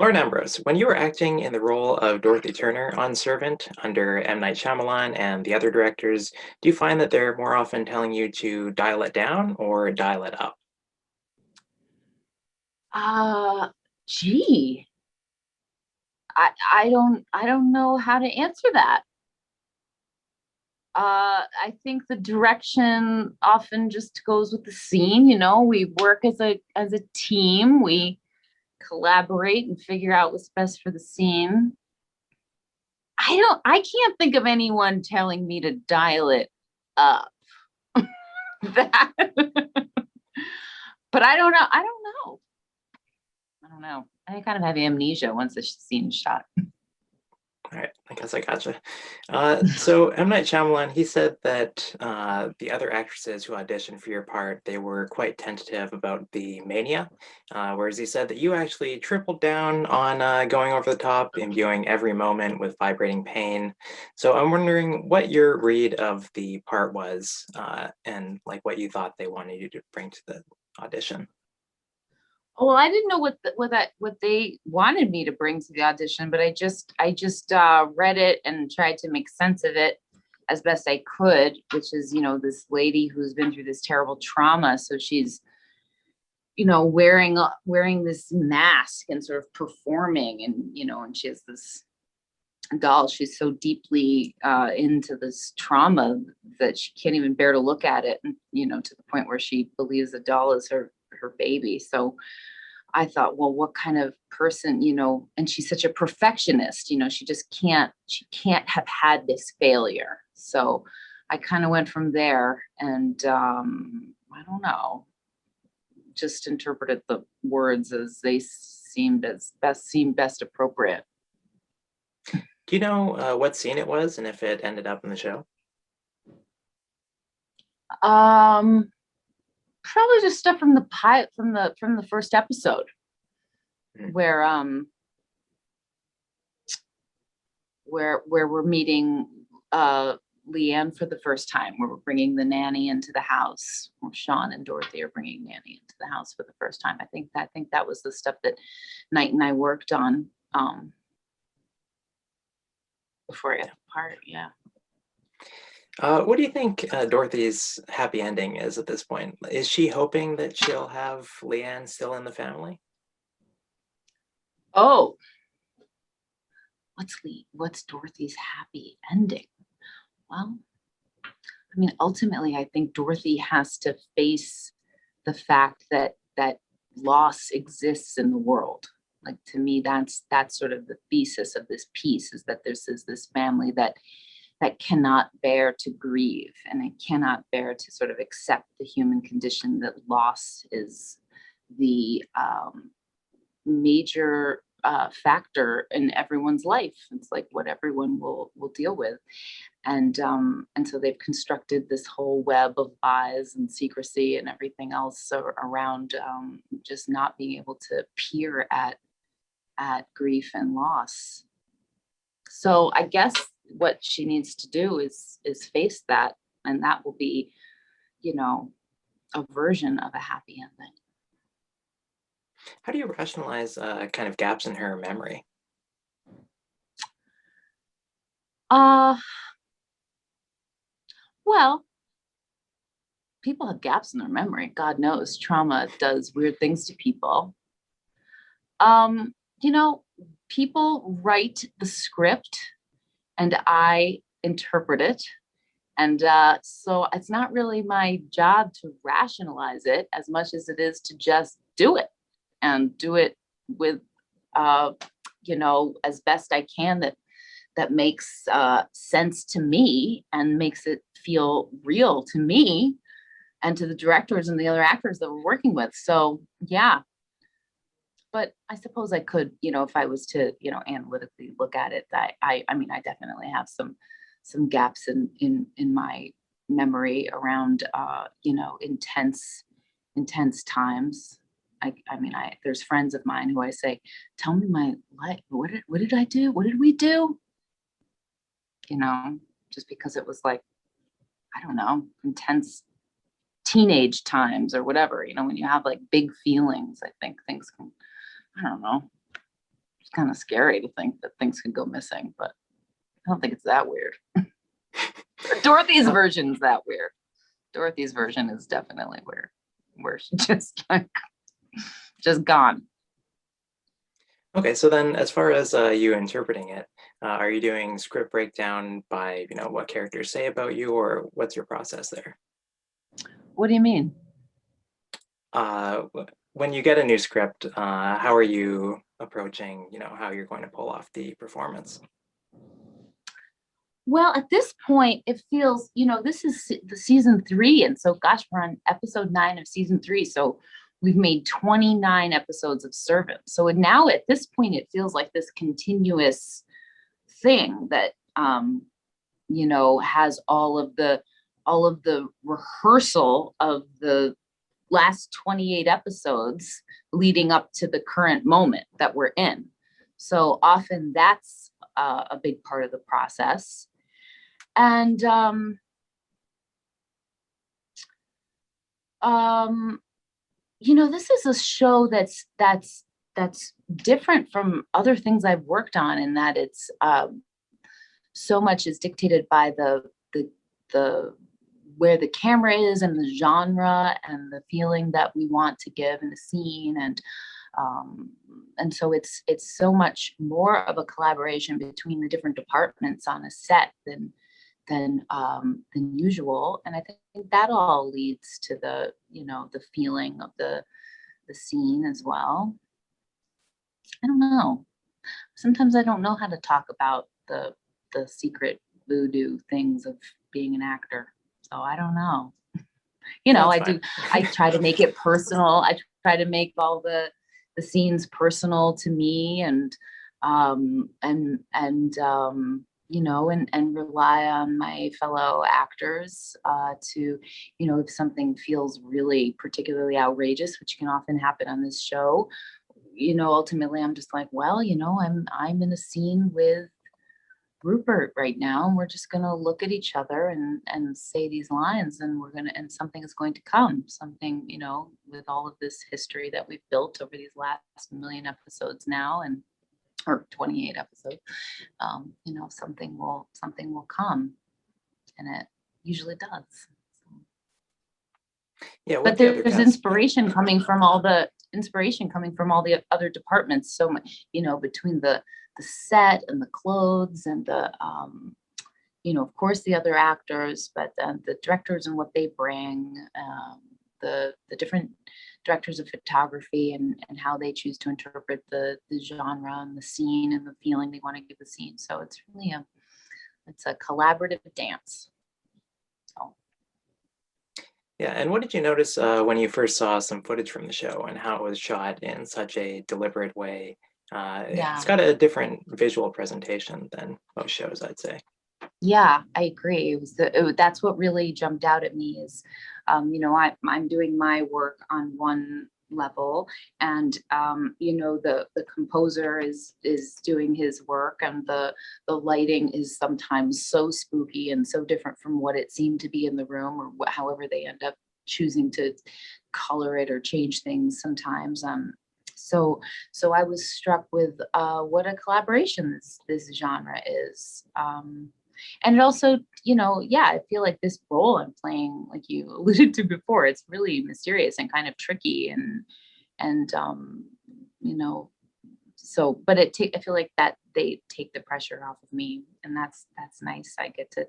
Lord Ambrose, when you were acting in the role of Dorothy Turner on Servant under M. Night Shyamalan and the other directors, do you find that they're more often telling you to dial it down or dial it up? Uh, Gee, I don't know how to answer that. I think the direction often just goes with the scene. We work as a team. We collaborate and figure out what's best for the scene. I can't think of anyone telling me to dial it up. That, but I don't know. I don't know. I don't know. I kind of have amnesia once the scene is shot. All right, I guess I gotcha. So M. Night Shyamalan, he said that the other actresses who auditioned for your part, they were quite tentative about the mania, whereas he said that you actually tripled down on going over the top, imbuing every moment with vibrating pain. So I'm wondering what your read of the part was, and like what you thought they wanted you to bring to the audition. Well, I didn't know what they wanted me to bring to the audition, but I just read it and tried to make sense of it as best I could, which is, this lady who's been through this terrible trauma. So she's, wearing this mask and sort of performing, and she has this doll. She's so deeply into this trauma that she can't even bear to look at it, and to the point where she believes the doll is her baby. So I thought, well, what kind of person, and she's such a perfectionist, she can't have had this failure. So I kind of went from there, and I don't know, just interpreted the words as they seemed best appropriate. Do you know what scene it was and if it ended up in the show? Um, Probably just stuff from the pilot, from the first episode, Hmm. where we're meeting Leanne for the first time, where we're bringing the nanny into the house. Or Sean and Dorothy are bringing nanny into the house for the first time. I think that was the stuff that Knight and I worked on before I got the part. Yeah. What do you think Dorothy's happy ending is at this point? Is she hoping that she'll have Leanne still in the family? Oh, what's Dorothy's happy ending? Well, I mean, ultimately, I think Dorothy has to face the fact that loss exists in the world. Like, to me, that's sort of the thesis of this piece, is that this family that cannot bear to grieve, and it cannot bear to sort of accept the human condition, that loss is the major factor in everyone's life. It's like what everyone will deal with, and so they've constructed this whole web of lies and secrecy and everything else around just not being able to peer at grief and loss. So I guess what she needs to do is face that, and that will be, you know, a version of a happy ending. How do you rationalize kind of gaps in her memory? Uh well, people have gaps in their memory. God knows trauma does weird things to people. Um, you know, People write the script and I interpret it. And so it's not really my job to rationalize it as much as it is to just do it, and do it with, uh, as best I can, that makes sense to me and makes it feel real to me and to the directors and the other actors that we're working with. So yeah, but I suppose I could, if I was to, analytically look at it, that I mean, I definitely have some gaps in my memory around, intense times. There's friends of mine who I say, tell me my life. What did I do? What did we do? You know, just because it was like, I don't know, intense teenage times or whatever, when you have like big feelings, I think things can, I don't know. It's kind of scary to think that things could go missing, but I don't think it's that weird. Dorothy's version is that weird. Dorothy's version is definitely weird, where she just like just gone. Okay, so then as far as you interpreting it, are you doing script breakdown by, what characters say about you, or what's your process there? What do you mean? When you get a new script, how are you approaching, how you're going to pull off the performance? Well, at this point, it feels, this is the season 3. And so, gosh, we're on episode 9 of season 3. So we've made 29 episodes of Servant. So now at this point, it feels like this continuous thing that, has all of the rehearsal of the last 28 episodes leading up to the current moment that we're in. So often that's a big part of the process. And this is a show that's different from other things I've worked on, in that it's so much is dictated by the where the camera is and the genre and the feeling that we want to give in the scene, and so it's so much more of a collaboration between the different departments on a set than usual. And I think that all leads to the feeling of the scene as well. I don't know. Sometimes I don't know how to talk about the secret voodoo things of being an actor. So I don't know. I try to make it personal. I try to make all the scenes personal to me, and rely on my fellow actors to, if something feels really particularly outrageous, which can often happen on this show, ultimately I'm just like, well, I'm in a scene with Rupert right now, and we're just going to look at each other and say these lines, and and something is going to come, something, with all of this history that we've built over these last million episodes now, or 28 episodes, something will come, and it usually does. Yeah, but there's inspiration coming from all the other departments. So much, between the set and the clothes and the, of course the other actors, but the directors and what they bring, the different directors of photography and how they choose to interpret the genre and the scene and the feeling they want to give the scene. So it's really a collaborative dance. So. Yeah, and what did you notice when you first saw some footage from the show and how it was shot in such a deliberate way? It's got a different visual presentation than most shows, I'd say. Yeah, I agree. That's what really jumped out at me is, I'm doing my work on one level, and the composer is doing his work, and the lighting is sometimes so spooky and so different from what it seemed to be in the room, or however they end up choosing to color it or change things sometimes. So I was struck with what a collaboration this genre is. And it also, I feel like this role I'm playing, like you alluded to before, it's really mysterious and kind of tricky, and so, but I feel like that they take the pressure off of me, and that's nice. I get to,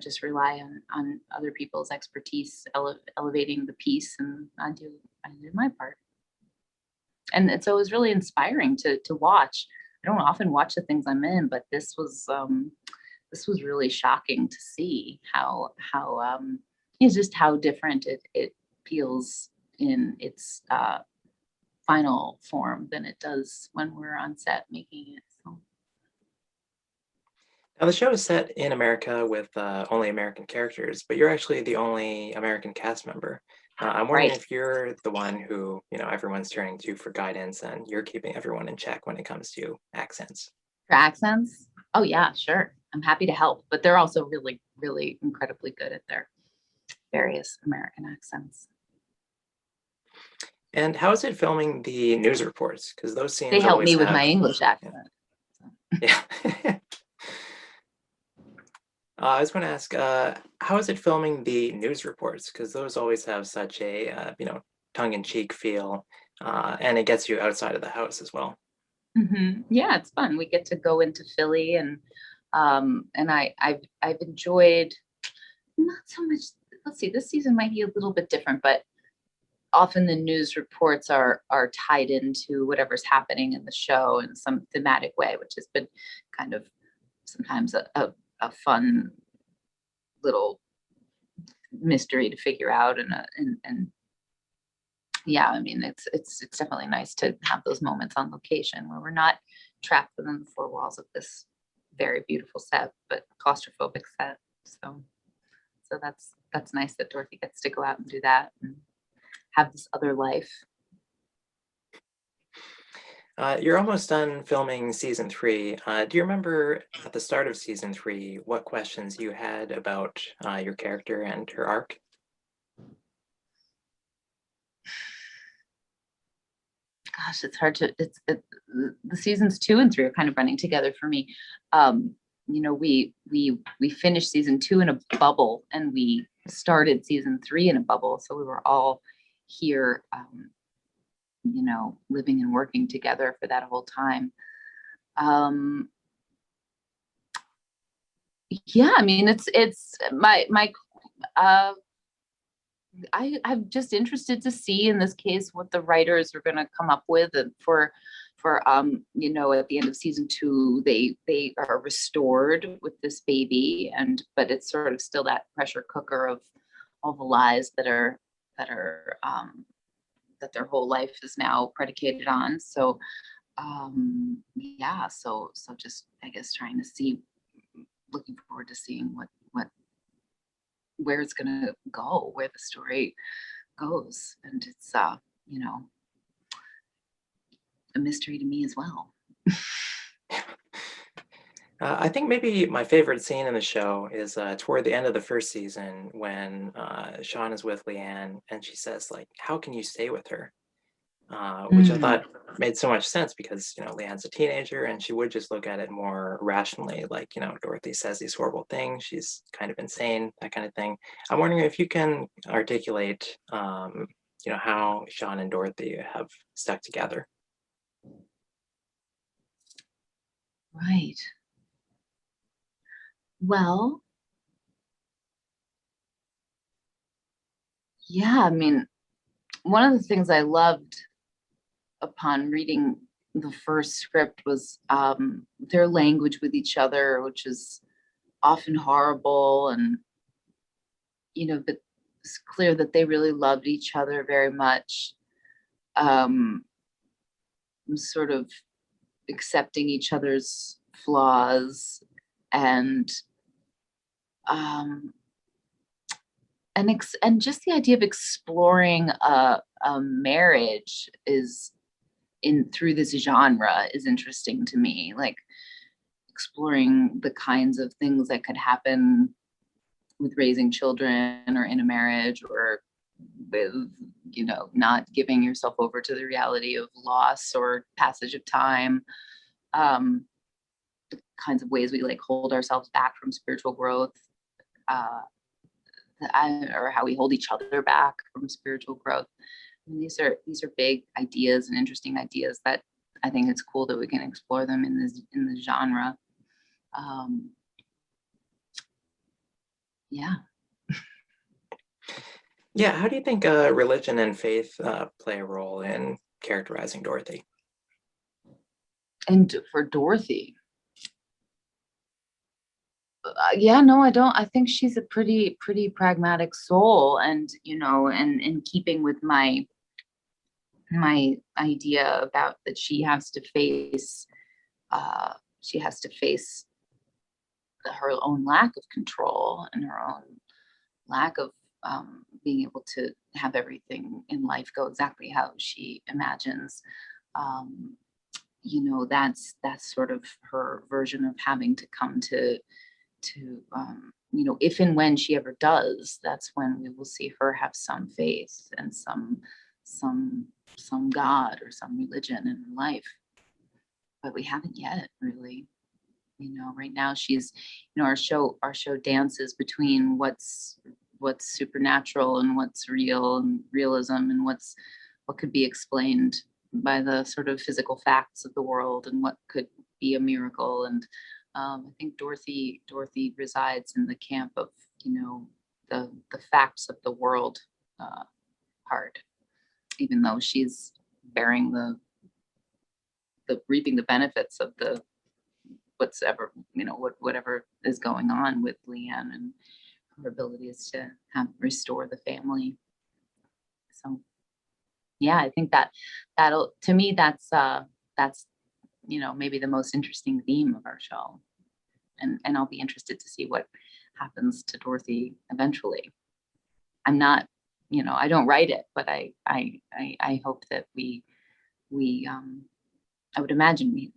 just rely on other people's expertise, elevating the piece, and I do my part. And so it was really inspiring to watch. I don't often watch the things I'm in, but this was really shocking to see how just how different it feels in its final form than it does when we're on set making it. So. Now, the show is set in America with only American characters, but you're actually the only American cast member. I'm wondering if you're the one who, everyone's turning to for guidance, and you're keeping everyone in check when it comes to accents. For accents? Oh, yeah, sure. I'm happy to help, but they're also really, really incredibly good at their various American accents. And how is it filming the news reports? Because those They scenes help always me with have, my English yeah. accent. Yeah. I was going to ask, how is it filming the news reports? Because those always have such a, tongue-in-cheek feel, and it gets you outside of the house as well. Yeah, it's fun. We get to go into Philly, and I've enjoyed not so much. Let's see, this season might be a little bit different, but often the news reports are tied into whatever's happening in the show in some thematic way, which has been kind of sometimes a fun little mystery to figure out, and yeah, I mean, it's definitely nice to have those moments on location where we're not trapped within the four walls of this very beautiful set, but claustrophobic set. So that's nice that Dorothy gets to go out and do that and have this other life. You're almost done filming season 3. Do you remember at the start of season 3 what questions you had about your character and her arc? Gosh, it's hard to the seasons 2 and 3 are kind of running together for me. Um, we finished season 2 in a bubble, and we started season 3 in a bubble, so we were all here, living and working together for that whole time. Um, yeah, I mean, it's my uh, I'm just interested to see in this case what the writers are going to come up with, and for at the end of season 2 they are restored with this baby, and but it's sort of still that pressure cooker of all the lies that that their whole life is now predicated on. So yeah, so just I guess trying to see, looking forward to seeing what where it's gonna go, where the story goes. And it's you know, a mystery to me as well. I think maybe my favorite scene in the show is toward the end of the first season when Sean is with Leanne and she says, like, how can you stay with her? Which I Mm, thought made so much sense because, Leanne's a teenager and she would just look at it more rationally. Like, Dorothy says these horrible things. She's kind of insane, that kind of thing. I'm wondering if you can articulate, how Sean and Dorothy have stuck together. right. Well, yeah, I mean, one of the things I loved upon reading the first script was their language with each other, which is often horrible, and but it's clear that they really loved each other very much. Um, sort of accepting each other's flaws, and um, and just the idea of exploring a marriage is in through this genre is interesting to me, like exploring the kinds of things that could happen with raising children or in a marriage, or with not giving yourself over to the reality of loss or passage of time, um the kinds of ways we like hold ourselves back from spiritual growth, uh or how we hold each other back from spiritual growth. I mean, these are big ideas and interesting ideas that I think it's cool that we can explore them in the genre. Um, yeah, Yeah, how do you think religion and faith play a role in characterizing Dorothy? and for Dorothy, yeah, no, I don't. I think she's a pretty pragmatic soul, and and in keeping with my idea about that uh, she has to face her own lack of control and her own lack of being able to have everything in life go exactly how she imagines. Um, that's sort of her version of having to come to if and when she ever does, that's when we will see her have some faith and some god or some religion in her life, but we haven't yet, really. Right now she's, our show dances between what's supernatural and what's real and realism, and what could be explained by the sort of physical facts of the world, and what could be a miracle. And I think Dorothy resides in the camp of, the facts of the world part, even though she's bearing the reaping the benefits of the whatever is going on with Leanne, and her abilities to restore the family. So yeah, I think that'll, to me, that's maybe the most interesting theme of our show. And I'll be interested to see what happens to Dorothy eventually. I'm not, I don't write it, but I hope that I would imagine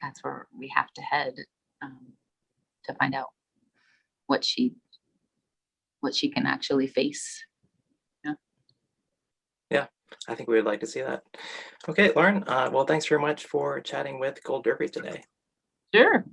that's where we have to head, to find out what she can actually face. Yeah. Yeah, I think we would like to see that. Okay, Lauren, well, thanks very much for chatting with Gold Derby today. Sure.